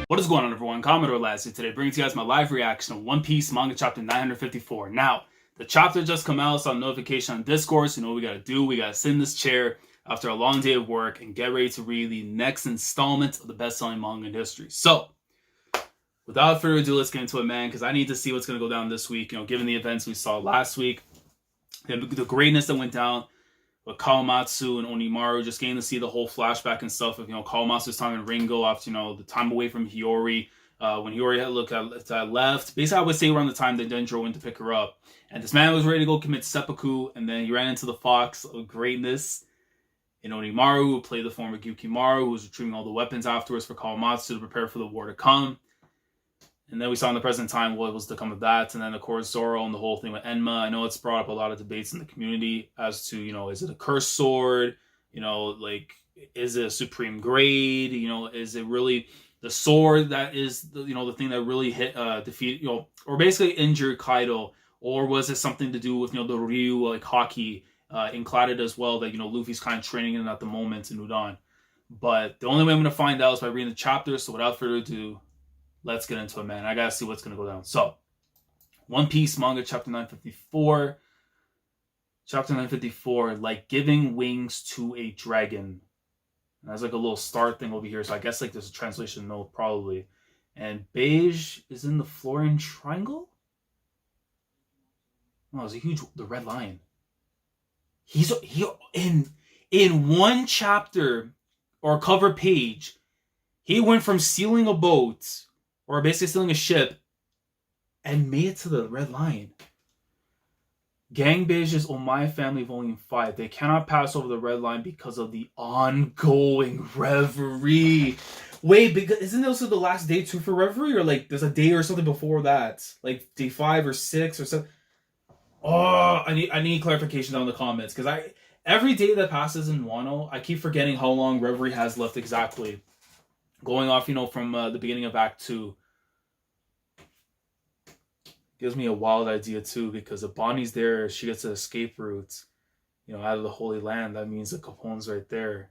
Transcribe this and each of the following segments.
What is going on, everyone? Commodore Last here today, bringing to you guys my live reaction of One Piece manga chapter 954. Now, the chapter just come out, saw a notification on Discord, so you know what we gotta do. We gotta sit in this chair after a long day of work and get ready to read the next installment of the best-selling manga in history. So, without further ado, let's get into it, man, because I need to see what's gonna go down this week. You know, given the events we saw last week, and the greatness that went down with Kawamatsu and Onimaru, just getting to see the whole flashback and stuff of, you know, Kawamatsu's time in Ringo after, you know, the time away from Hiyori, when Hiyori had left. Basically, I would say around the time that Denjiro went to pick her up. And this man was ready to go commit seppuku, and then he ran into the fox of greatness in Onimaru, who played the former Gyukimaru, who was retrieving all the weapons afterwards for Kawamatsu to prepare for the war to come. And then we saw in the present time what was to come of that. And then, of course, Zoro and the whole thing with Enma. I know it's brought up a lot of debates in the community as to, you know, is it a cursed sword? You know, like, is it a supreme grade? You know, is it really the sword that is, you know, the thing that really defeat, you know, or basically injured Kaido? Or was it something to do with, you know, the Ryu, like, hockey included as well that, you know, Luffy's kind of training in at the moment in Udon? But the only way I'm going to find out is by reading the chapter. So without further ado, let's get into it, man. I gotta see what's gonna go down. So, One Piece manga chapter 954. Chapter 954, like giving wings to a dragon. And there's like a little star thing over here, so I guess like there's a translation note probably. And beige is in the Florian Triangle? Oh, there's a huge the red lion. He in one chapter or cover page, he went from stealing a boat or basically stealing a ship, and made it to the Red Lion. Gang Beige's Omae Family Volume 5. They cannot pass over the Red Line because of the ongoing reverie. Wait, because isn't this also the last day too for reverie? Or like there's a day or something before that? Like day 5 or 6 or something? Oh, I need clarification down in the comments. Because every day that passes in Wano, I keep forgetting how long reverie has left exactly. Going off, you know, from the beginning of Act 2. Gives me a wild idea, too, because if Bonnie's there, she gets an escape route, you know, out of the Holy Land. That means that Capone's right there.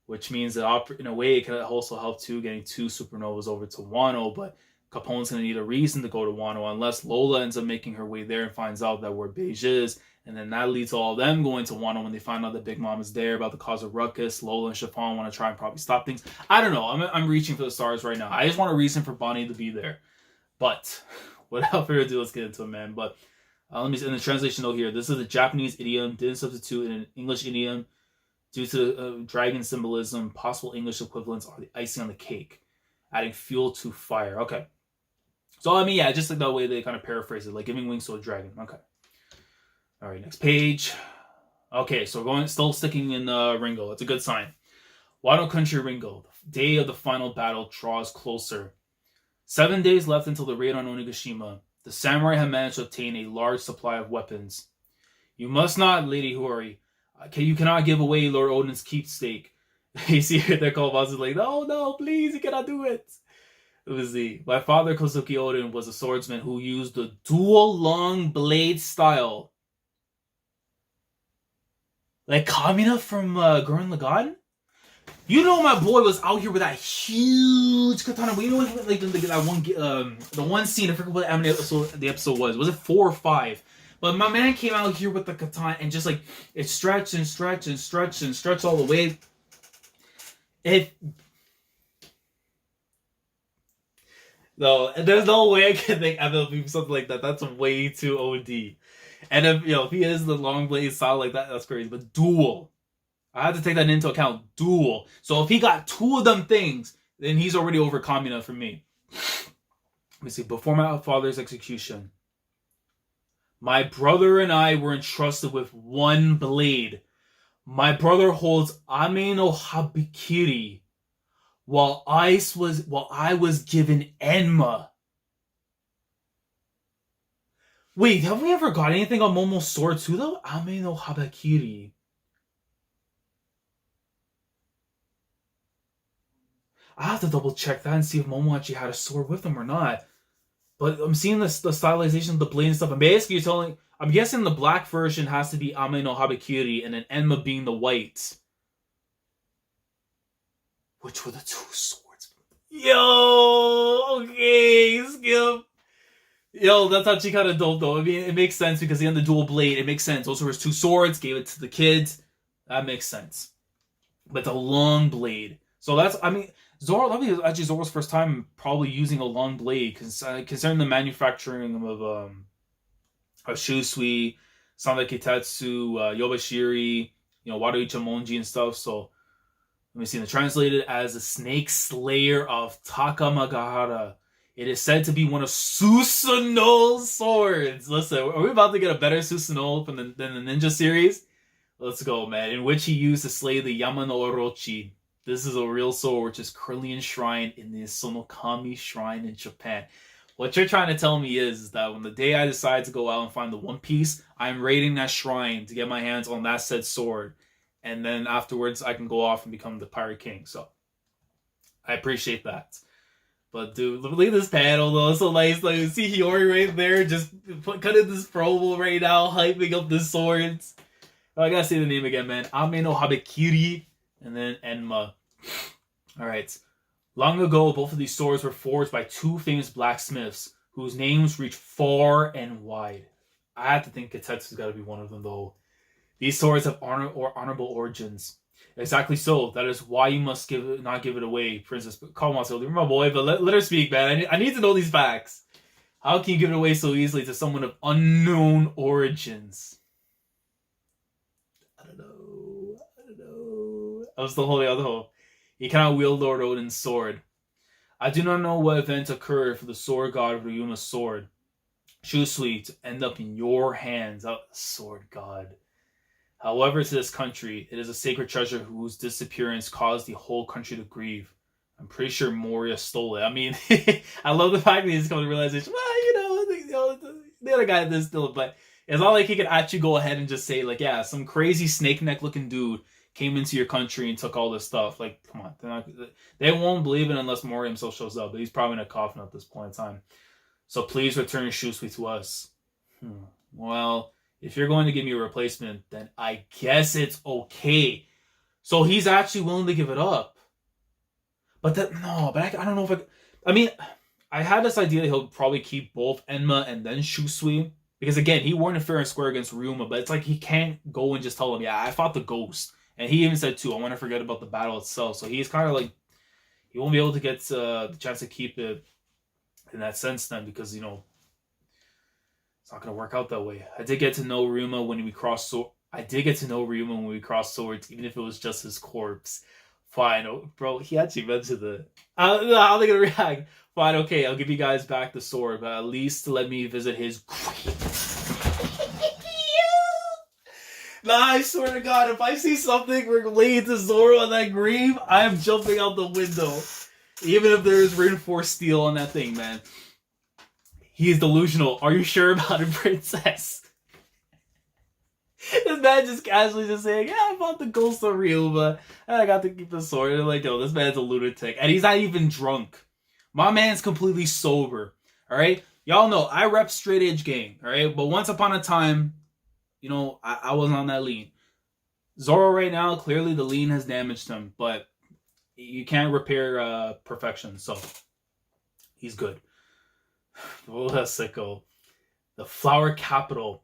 Which means that, in a way, it can also help, too, getting 2 supernovas over to Wano. But Capone's going to need a reason to go to Wano, unless Lola ends up making her way there and finds out that where Beige is. And then that leads to all of them going to Wano when they find out that Big Mom is there about the cause of ruckus. Lola and Chiffon want to try and probably stop things. I don't know. I'm reaching for the stars right now. I just want a reason for Bonnie to be there. But without further ado, let's get into it, man. But let me see in the translation note here. This is a Japanese idiom. Didn't substitute in an English idiom due to dragon symbolism. Possible English equivalents are the icing on the cake, adding fuel to fire. Okay. So I mean, yeah, just like that way they kind of paraphrase it, like giving wings to a dragon. Okay. All right, next page. Okay, so we're still sticking in Ringo. It's a good sign. Wano Country Ringo. The day of the final battle draws closer. 7 days left until the raid on Onigashima. The samurai have managed to obtain a large supply of weapons. You must not, Lady Hori. You cannot give away Lord Odin's keepsake. You see here, they're called like, no, please, you cannot do it. My father, Kozuki Odin, was a swordsman who used the dual long blade style. Like Kamina from Gurren Lagann? You know my boy was out here with that huge katana. But you know what, like that one, the one scene, I forget what the episode was. Was it 4 or 5? But my man came out here with the katana and just like it stretched and stretched and stretched and stretched all the way. No, there's no way I can think of something like that. That's way too OD. And if, you know, if he is the long blade style like that, that's crazy. But dual. I had to take that into account. Dual. So if he got 2 of them things, then he's already over Kamina for me. Let me see. Before my father's execution, my brother and I were entrusted with 1 blade. My brother holds Ame no Habikiri, while I was given Enma. Wait, have we ever got anything on Momo's sword too, though? Ame no Habakiri. I have to double check that and see if Momo actually had a sword with him or not. But I'm seeing the stylization of the blade and stuff. And basically I'm guessing the black version has to be Ame no Habakiri and then Enma being the white. Which were the 2 swords. Yo, okay, skip. Yo, that's actually kind of dope, though. I mean, it makes sense because he had the dual blade. It makes sense. Those were his two swords, gave it to the kids. That makes sense. But the long blade. So that's, I mean, Zoro, that was actually Zoro's first time probably using a long blade, considering the manufacturing of Shusui, Sanda Kitetsu, Yobashiri, Wado Ichimonji and stuff. So let me see. The translated as the Snake Slayer of Takamagahara. It is said to be one of Susanoo's swords. Listen, are we about to get a better Susanoo than the Ninja series? Let's go, man. In which he used to slay the Yama no Orochi. This is a real sword which is currently enshrined in the Sonokami Shrine in Japan. What you're trying to tell me is that when the day I decide to go out and find the One Piece, I'm raiding that shrine to get my hands on that said sword. And then afterwards, I can go off and become the Pirate King. So, I appreciate that. But dude, look at this panel though. It's so nice. Like, you see Hiyori right there, just cutting this promo right now, hyping up the swords. Oh, I gotta say the name again, man. Ame no Habekiri, and then Enma. Alright. Long ago, both of these swords were forged by two famous blacksmiths, whose names reach far and wide. I have to think Kitetsu's gotta be one of them, though. These swords have honorable origins. Exactly so. That is why you must not give it away, Princess. Calm on, you're my boy, but let her speak, man. I need to know these facts. How can you give it away so easily to someone of unknown origins? I don't know. I was still holding out the hope. He cannot wield Lord Odin's sword. I do not know what event occurred for the sword god of Ryuma's sword, Shusui, to end up in your hands. Oh, sword god. However, to this country, it is a sacred treasure whose disappearance caused the whole country to grieve. I'm pretty sure Moria stole it. I mean, I love the fact that he's come to the realization, well, the other guy did steal it, but it's not like he could actually go ahead and just say, like, yeah, some crazy snake neck looking dude came into your country and took all this stuff. Like, come on. They won't believe it unless Moria himself shows up, but he's probably in a coffin at this point in time. So please return Shusui to us. Well, if you're going to give me a replacement, then I guess it's okay. So he's actually willing to give it up. But I don't know if I mean, I had this idea that he'll probably keep both Enma and then Shusui. Because again, he won fair and square against Ryuma, but it's like he can't go and just tell him, yeah, I fought the ghost. And he even said, too, I want to forget about the battle itself. So he's kind of like, he won't be able to get the chance to keep it in that sense then, because, it's not going to work out that way. I did get to know Ryuma when we crossed swords, even if it was just his corpse. Fine, bro, he actually mentioned it. How are they going to react? Fine, okay, I'll give you guys back the sword, but at least let me visit his grave. Nah, I swear to God, if I see something related to Zoro on that grave, I am jumping out the window. Even if there is reinforced steel on that thing, man. He is delusional. Are you sure about it, princess? This man just casually just saying, yeah, I fought the ghost of Ryuma, and I got to keep the sword. And like, yo, this man's a lunatic. And he's not even drunk. My man's completely sober. Alright? Y'all know, I rep straight edge gang. Alright? But once upon a time, I wasn't on that lean. Zoro right now, clearly the lean has damaged him, but you can't repair perfection, so he's good. Oh, that's sicko. The Flower Capital.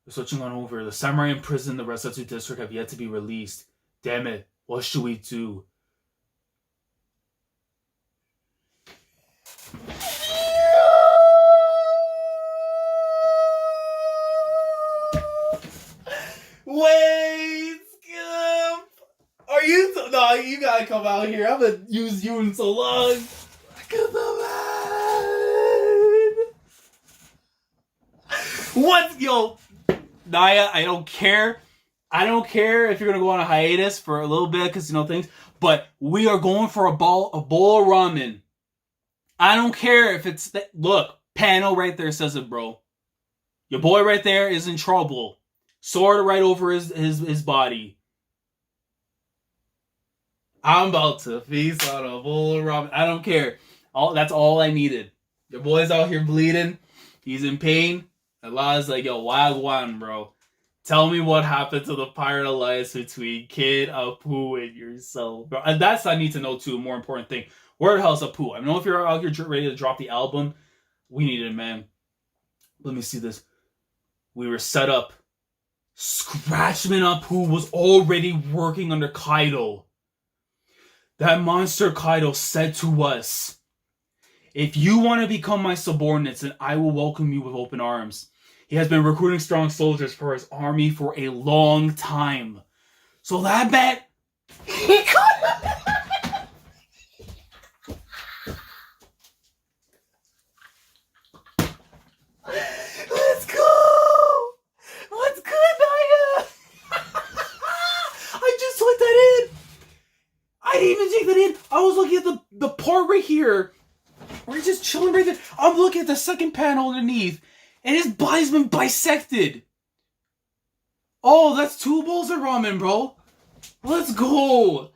We're switching on over. The samurai in prison in the Resetsu district have yet to be released. Damn it. What should we do? Wait, Skip! Are you... No, you gotta come out here. I haven't used you in so long. Come on. What? Yo, Naya, I don't care. I don't care if you're gonna go on a hiatus for a little bit, because, things. But we are going for a bowl of ramen. I don't care if it's... Look, panel right there says it, bro. Your boy right there is in trouble. Sword right over his body. I'm about to feast on a bowl of ramen. I don't care. That's all I needed. Your boy's out here bleeding. He's in pain. Allah's like, yo, wagwan, bro. Tell me what happened to the pirate alliance between Kid, Apu, and yourself, bro. And that's I need to know too. A more important thing. Where the hell's Apu? I know if you're out here ready to drop the album, we need it, man. Let me see this. We were set up. Scratchman Apu was already working under Kaido. That monster Kaido said to us, if you want to become my subordinates, then I will welcome you with open arms. He has been recruiting strong soldiers for his army for a long time. So that bet, he could. Let's go! What's good, Naya? I just took that in. I didn't even take that in. I was looking at the part right here. We're just chilling right there. I'm looking at the second panel underneath, and his body's been bisected. Oh, that's 2 bowls of ramen, bro. Let's go.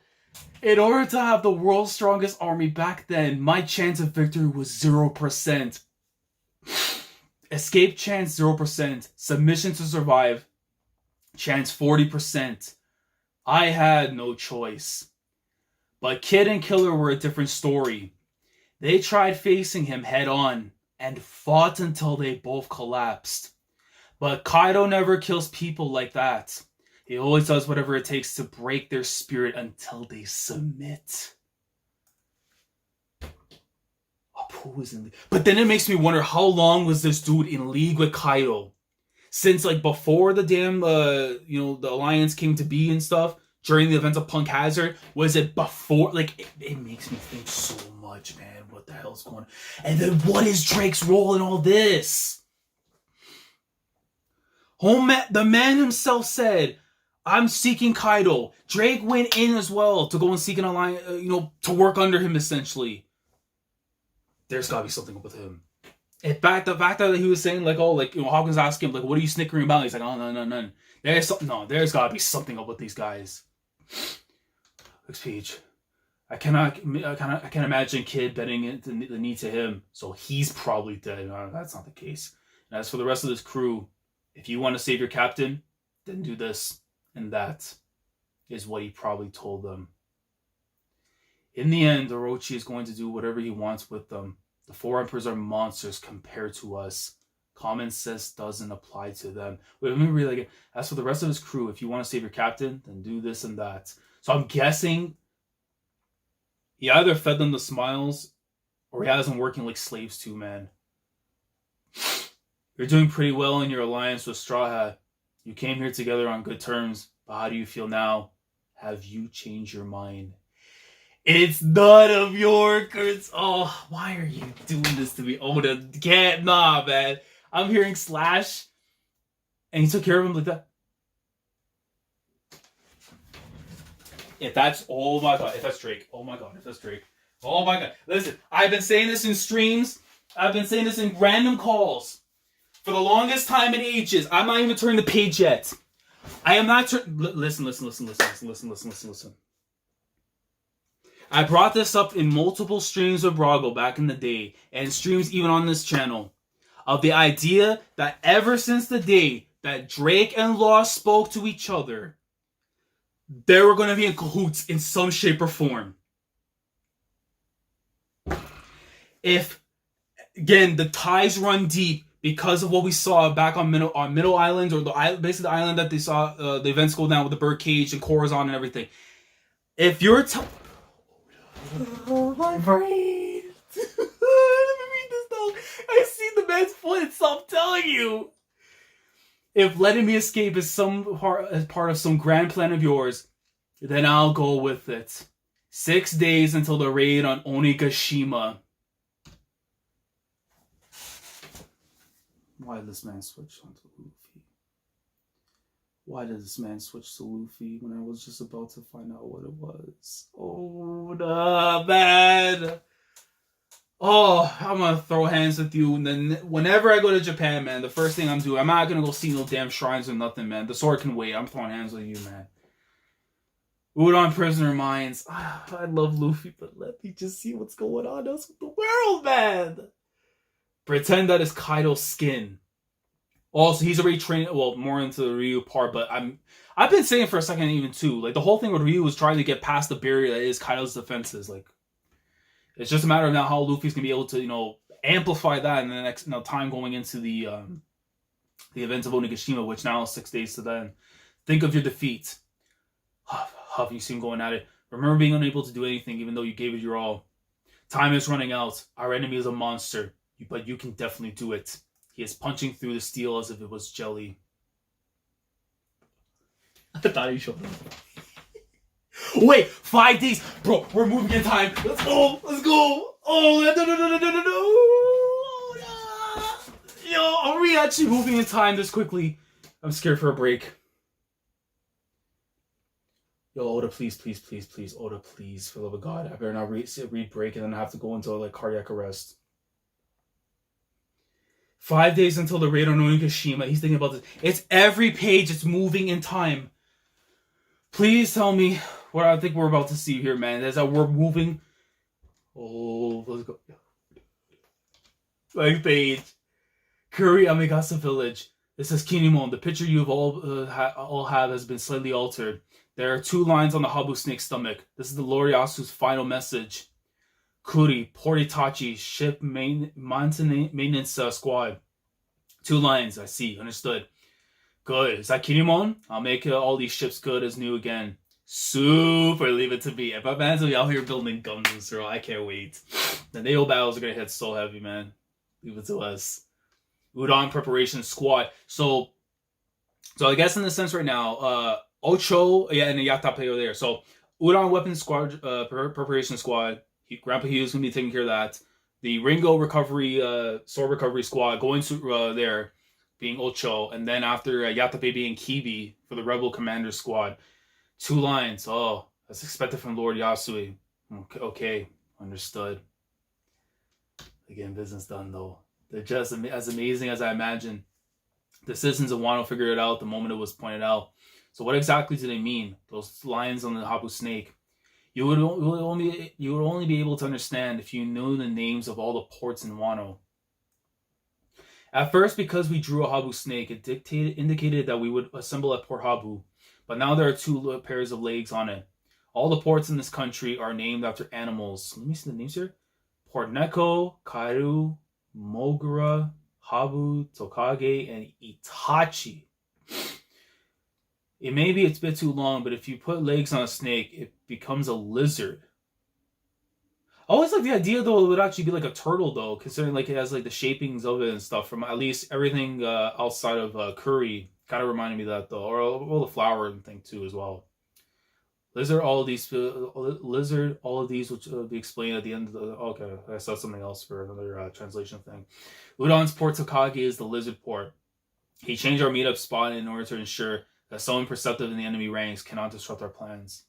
In order to have the world's strongest army back then, my chance of victory was 0%. Escape chance 0%. Submission to survive chance 40%. I had no choice. But Kid and Killer were a different story. They tried facing him head on and fought until they both collapsed. But Kaido never kills people like that. He always does whatever it takes to break their spirit until they submit. Apu was in league. But then it makes me wonder, how long was this dude in league with Kaido? Since like before the damn the alliance came to be and stuff, during the events of Punk Hazard, was it before? Like it makes me think so much, man. What the hell's going on? And then what is Drake's role in all this? The man himself said, I'm seeking Kaido. Drake went in as well to go and seek an alliance, to work under him essentially. There's gotta be something up with him. In fact, the fact that he was saying Hawkins asked him what are you snickering about? He's like, oh no, none. There's gotta be something up with these guys. Next page. I can't imagine Kid betting the knee to him, so he's probably dead. No, that's not the case. And as for the rest of this crew, if you want to save your captain, then do this. And that is what he probably told them. In the end, Orochi is going to do whatever he wants with them. The 4 emperors are monsters compared to us. Common sense doesn't apply to them. Wait, let me read that again. As for the rest of his crew, if you want to save your captain, then do this and that. So I'm guessing he either fed them the smiles or he has them working like slaves too, man. You're doing pretty well in your alliance with Straw Hat. You came here together on good terms, but how do you feel now? Have you changed your mind? It's none of your curse. Oh, why are you doing this to me? Oda, can't, nah, man. I'm hearing Slash, and he took care of him like that. If that's, oh my god, if that's Drake. Oh my god, if that's Drake. Oh my god. Listen, I've been saying this in streams. I've been saying this in random calls. For the longest time in ages. I'm not even turning the page yet. I am not listen. I brought this up in multiple streams of Brago back in the day, and streams even on this channel, of the idea that ever since the day that Drake and Law spoke to each other, they were going to be in cahoots in some shape or form. If, again, the ties run deep because of what we saw back on Middle Island, or basically the island that they saw the events go down with the birdcage and Corazon and everything. If you're oh, my brain. Let me read this though. I see the man's foot, so I'm telling you. If letting me escape is part of some grand plan of yours, then I'll go with it. 6 days until the raid on Onigashima. Why did this man switch onto Luffy? Why did this man switch to Luffy when I was just about to find out what it was? Oh, nah, man. Oh, I'm gonna throw hands with you. And then whenever I go to Japan, man, the first thing I'm doing, I'm not gonna go see no damn shrines or nothing, man. The sword can wait. I'm throwing hands with you, man. Udon Prisoner Minds. I love Luffy, but let me just see what's going on else with the world, man. Pretend that is Kaido's skin. Also, he's already trained, well, more into the Ryu part, but I've been saying for a second even too, like the whole thing with Ryu was trying to get past the barrier that is Kaido's defenses. Like, It's just a matter of now how Luffy's gonna be able to, amplify that in the next time going into the events of Onigashima, which now is 6 days to then. Think of your defeat. Huff, you see him going at it. Remember being unable to do anything even though you gave it your all. Time is running out. Our enemy is a monster, but you can definitely do it. He is punching through the steel as if it was jelly. I thought he showed up. Wait, 5 days, bro. We're moving in time. Let's go. Let's go. Oh no. Yo, are we actually moving in time this quickly? I'm scared for a break. Yo, Oda, please. Oda, please, for the love of God. I better not read break and then I have to go into like cardiac arrest. 5 days until the raid on Onigashima. He's thinking about this. It's every page. It's moving in time. Please tell me what I think we're about to see here, man. Is that we're moving. Oh, let's go. Like page. Curry Amigasa Village. This is Kinemon. The picture you have all have has been slightly altered. There are 2 lines on the Habu Snake's stomach. This is the Lord Yasu's final message. Kuri, Port Itachi, ship maintenance squad. 2 lines, I see. Understood. Good. Is that Kinemon? I'll make all these ships good as new again. Super. Leave it to me. If I'm actually out here building guns and stuff, I can't wait. The naval battles are going to hit so heavy, man. Leave it to us. Udon preparation squad. So I guess in the sense right now, Ocho, and Yatape are there. So Udon weapons squad, preparation squad. Grandpa Hugh's going to be taking care of that. The Ringo recovery, sword recovery squad going to there, being Ocho. And then after Yatape being Kibi for the Rebel Commander squad. 2 lines. Oh, that's expected from Lord Yasui. Okay, understood. Again, business done though. They're just as amazing as I imagined. The citizens of Wano figured it out the moment it was pointed out. So what exactly do they mean? Those lines on the Habu Snake. You would only be able to understand if you knew the names of all the ports in Wano. At first, because we drew a Habu Snake, it indicated that we would assemble at Port Habu. But now there are 2 pairs of legs on it. All the ports in this country are named after animals. Let me see the names here. Port Neko, Kairu, Mogura, Habu, Tokage, and Itachi. It may be a bit too long, but if you put legs on a snake, it becomes a lizard. I always like the idea, though, it would actually be like a turtle, though, considering like it has like the shapings of it and stuff from at least everything outside of Curry. Kind of reminded me of that, though. Or the flower thing, too, as well. Lizard, all of these, which will be explained at the end of the... Okay, I saw something else for another translation thing. Udon's Port Tokage is the lizard port. He changed our meetup spot in order to ensure that someone perceptive in the enemy ranks cannot disrupt our plans.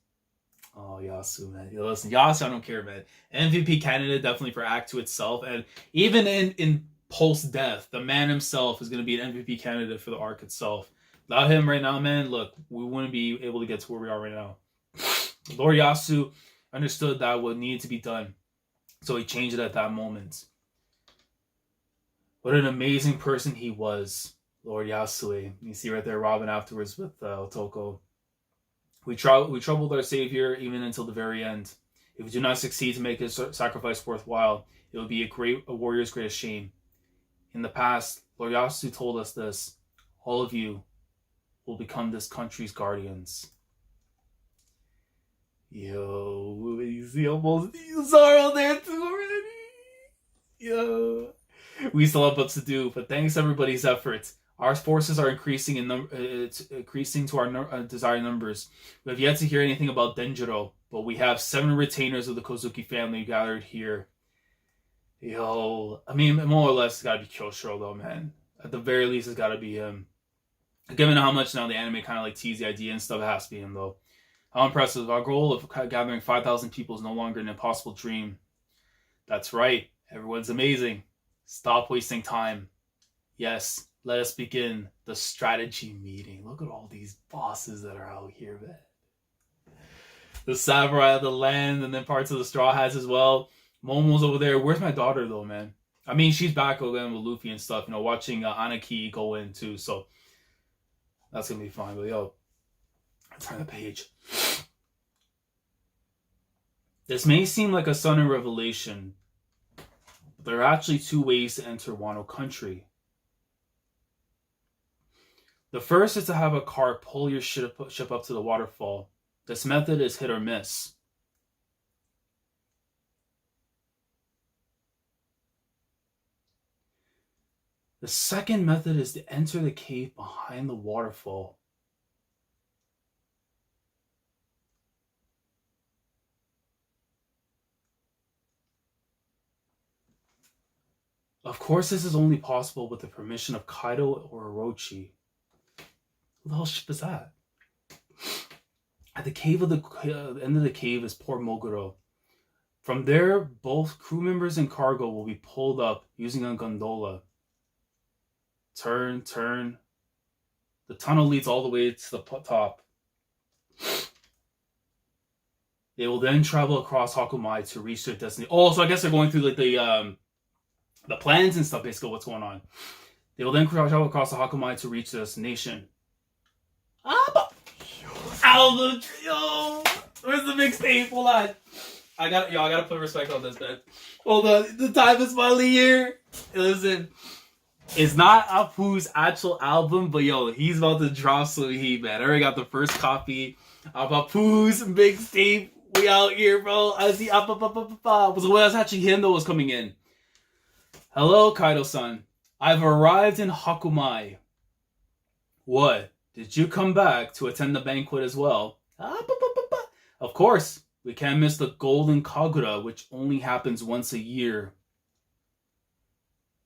Oh, Yasu, man. Listen, Yasu, I don't care, man. MVP candidate definitely for Act 2 itself. And even in post-death, the man himself is going to be an MVP candidate for the arc itself. Without him right now, man, look, we wouldn't be able to get to where we are right now. Lord Yasu understood that what needed to be done. So he changed it at that moment. What an amazing person he was, Lord Yasue. You see right there Robin afterwards with Otoko. We troubled our Savior even until the very end. If we do not succeed to make his sacrifice worthwhile, it would be a warrior's greatest shame. In the past, Lord Yasu told us this. All of you will become this country's guardians. Yo, you see almost Zoro there too already. Yo, we still have much to do, but thanks to everybody's efforts, our forces are increasing increasing to our desired numbers. We have yet to hear anything about Denjiro, but we have 7 retainers of the Kozuki family gathered here. Yo, I mean, more or less, it's got to be Kyoshiro though, man. At the very least, it's got to be him. Given how much now the anime kind of like tease the idea and stuff, it has to be him though. How impressive. Our goal of gathering 5,000 people is no longer an impossible dream. That's right. Everyone's amazing. Stop wasting time. Yes, let us begin the strategy meeting. Look at all these bosses that are out here, man. The samurai of the land and then parts of the Straw Hats as well. Momo's over there. Where's my daughter though, man? I mean, she's back again with Luffy and stuff, watching Anaki go in too, so that's going to be fine. But yo, turn the page. This may seem like a sudden revelation, but there are actually two ways to enter Wano country. The first is to have a cart pull your ship up to the waterfall. This method is hit or miss. The second method is to enter the cave behind the waterfall. Of course, this is only possible with the permission of Kaido or Orochi. Who the hell ship is that? At the cave of the end of the cave is Port Moguro. From there, both crew members and cargo will be pulled up using a gondola. Turn. The tunnel leads all the way to the top. They will then travel across Hakumai to reach their destiny. Oh, so I guess they're going through like the plans and stuff, basically what's going on. They will then travel across the Hakumai to reach their destination. Album, yo, where's the mixtape? Hold on, I gotta put respect on this, man. Hold on, the time is finally here. Listen, it's not Apu's actual album, but yo, he's about to drop some heat, man. I already got the first copy of Apu's mixtape. We out here, bro. I see was what was actually him that was coming in. Hello, Kaido-san. I've arrived in Hakumai. What? Did you come back to attend the banquet as well? Of course. We can't miss the Golden Kagura, which only happens once a year.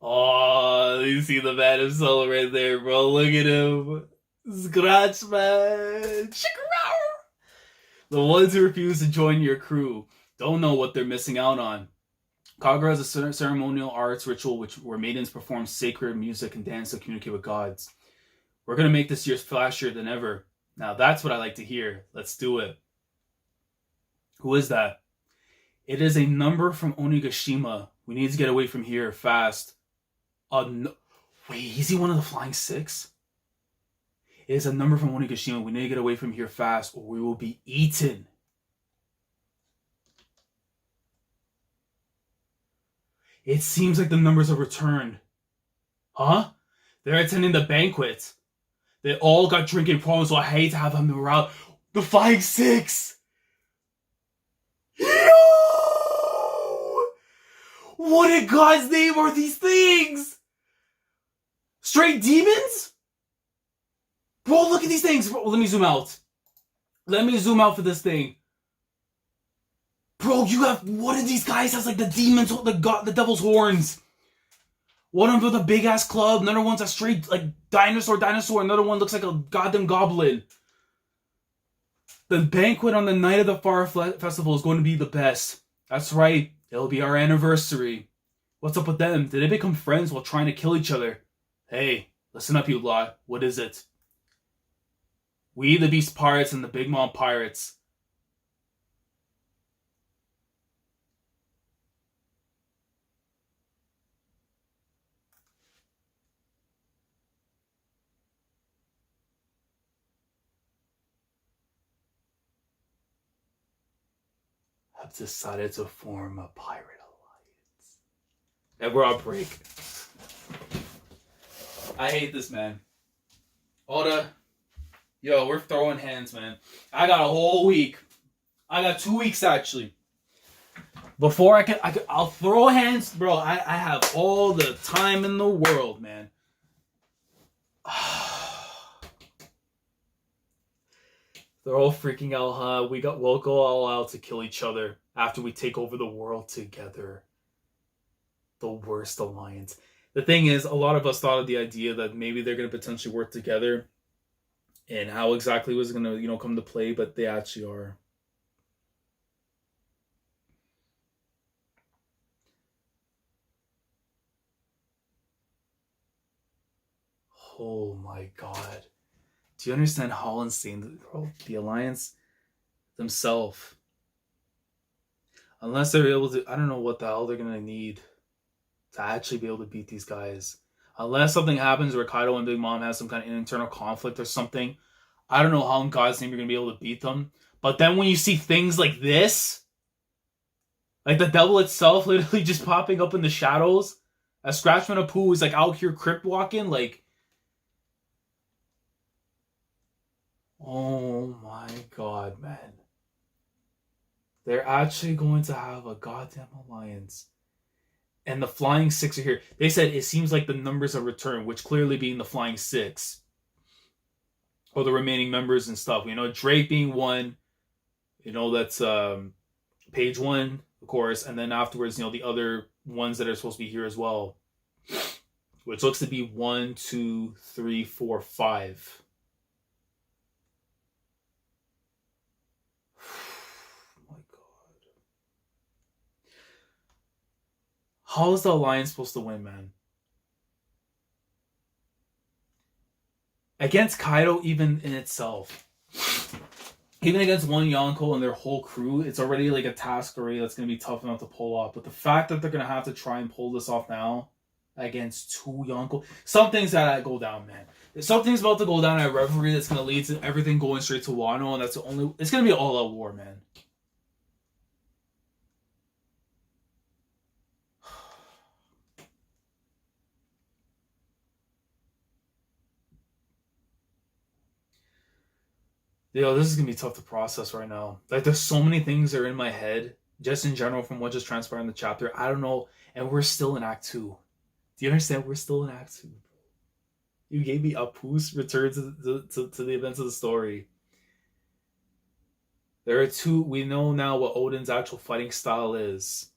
Oh, you see the man himself right there, bro. Look at him. Scratch, man. The ones who refuse to join your crew don't know what they're missing out on. Kagura is a ceremonial arts ritual where maidens perform sacred music and dance to communicate with gods. We're going to make this year flashier than ever. Now that's what I like to hear. Let's do it. Who is that? It is a number from Onigashima. We need to get away from here fast. No. Wait, is he one of the Flying Six? It is a number from Onigashima. We need to get away from here fast or we will be eaten. It seems like the numbers have returned. Huh? They're attending the banquet. They all got drinking problems, so I hate to have them around. The Flying Six! Yo! What in God's name are these things? Straight demons? Bro, look at these things. Bro, let me zoom out. Let me zoom out for this thing. Bro, you have... One of these guys has like the demons, the devil's horns. One of them with a big ass club. Another one's a straight like dinosaur. Another one looks like a goddamn goblin. The banquet on the night of the Fire Festival is going to be the best. That's right. It'll be our anniversary. What's up with them? Did they become friends while trying to kill each other? Hey, listen up, you lot. What is it? We, the Beast Pirates and the Big Mom Pirates. Have decided to form a pirate alliance. And we're on break. I hate this, man. Oda, yo, we're throwing hands, man. I got a whole week. I got 2 weeks, actually. Before I'll throw hands, bro. I have all the time in the world, man. They're all freaking out, huh? We'll go all out to kill each other after we take over the world together. The worst alliance. The thing is, a lot of us thought of the idea that maybe they're going to potentially work together, and how exactly it was going to, come to play, but they actually are. Oh my god. Do you understand how insane the Alliance themselves? Unless they're able to, I don't know what the hell they're going to need to actually be able to beat these guys. Unless something happens where Kaido and Big Mom has some kind of internal conflict or something. I don't know how in God's name you're going to be able to beat them. But then when you see things like this, Like the devil itself literally just popping up in the shadows. A Scratchman of Pooh is like out here crypt walking. Like, oh my god, man. They're actually going to have a goddamn alliance. And the Flying Six are here. They said it seems like the numbers of return, which clearly being the Flying Six. Or the remaining members and stuff. You know, Drake being one. You know, that's page one, of course. And then afterwards, you know, the other ones that are supposed to be here as well. Which looks to be 1, 2, 3, 4, 5. How is the Alliance supposed to win, man? Against Kaido, even in itself. Even against one Yonko and their whole crew, it's already like a task already that's going to be tough enough to pull off. But the fact that they're going to have to try and pull this off now against two Yonko, something's got to go down, man. Something's about to go down at Reverie that's going to lead to everything going straight to Wano, and that's the only... It's going to be an all-out war, man. Yo, this is going to be tough to process right now. Like, there's so many things that are in my head, just in general, from what just transpired in the chapter. I don't know. And we're still in Act 2. Do you understand? We're still in Act 2. You gave me Apu's return to the events of the story. There are two. We know now what Oden's actual fighting style is.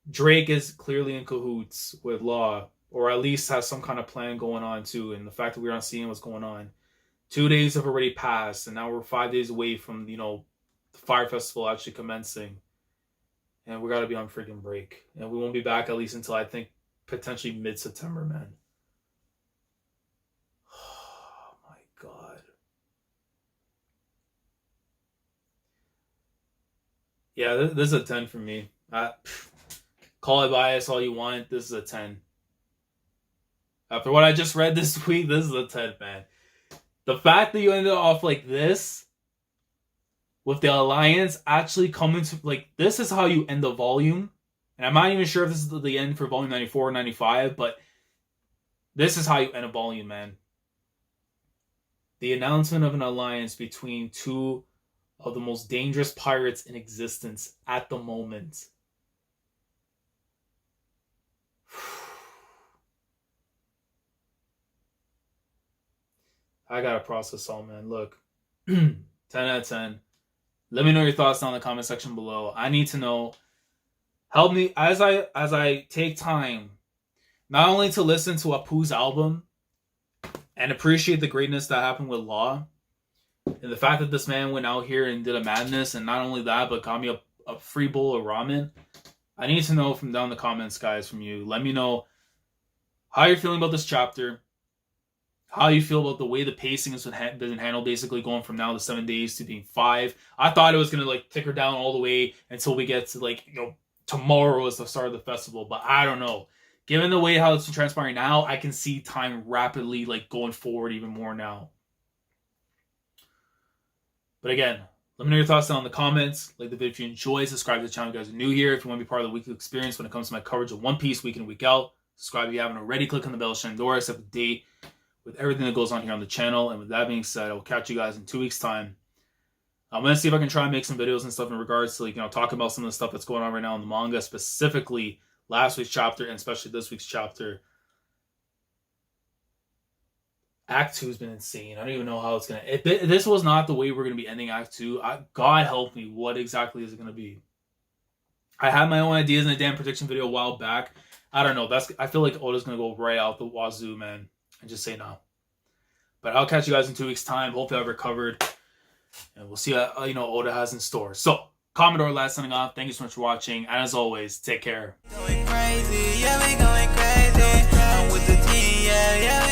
Drake is clearly in cahoots with Law, or at least has some kind of plan going on, too. And the fact that we're not seeing what's going on. 2 days have already passed, and now we're 5 days away from, you know, the Fire Festival actually commencing. And we got to be on freaking break. And we won't be back at least until, I think, potentially mid-September, man. Oh, my God. Yeah, this is a 10 for me. Call it bias all you want. This is a 10. After what I just read this week, this is a 10, man. The fact that you ended off like this, with the Alliance actually coming to, like, this is how you end the volume. And I'm not even sure if this is the end for volume 94 or 95, but this is how you end a volume, man. The announcement of an alliance between two of the most dangerous pirates in existence at the moment. I gotta process all, man. Look, 10 out of 10. Let me know your thoughts down in the comment section below. I need to know. Help me as I take time, not only to listen to Apu's album and appreciate the greatness that happened with Law, and the fact that this man went out here and did a madness, and not only that, but got me a free bowl of ramen. I need to know from down in the comments, guys, from you. Let me know how you're feeling about this chapter. How you feel about the way the pacing has been handled, basically going from now to 7 days to being 5. I thought it was going to, like, ticker down all the way until we get to, like, you know, tomorrow is the start of the festival. But I don't know. Given the way how it's transpiring now, I can see time rapidly, like, going forward even more now. But again, let me know your thoughts down in the comments. Like the video if you enjoy. Subscribe to the channel if you guys are new here. If you want to be part of the weekly experience when it comes to my coverage of One Piece week in, week out. Subscribe if you haven't already. Click on the bell, Shandora, set the date with everything that goes on here on the channel. And with that being said, I will catch you guys in 2 weeks' time. I'm going to see if I can try and make some videos and stuff in regards to, like, you know, talking about some of the stuff that's going on right now in the manga, specifically last week's chapter and especially this week's chapter. Act 2 has been insane. I don't even know how it's going to... This was not the way we're going to be ending Act 2. God help me. What exactly is it going to be? I had my own ideas in a damn prediction video a while back. I don't know. I feel like Oda's going to go right out the wazoo, man. And just say no. But I'll catch you guys in 2 weeks' time. Hopefully I've recovered. And we'll see what, you know, Oda has in store. So, Commodore Lad signing off. Thank you so much for watching. And as always, take care. Going crazy. Yeah, we going crazy. I'm with the team. Yeah, yeah.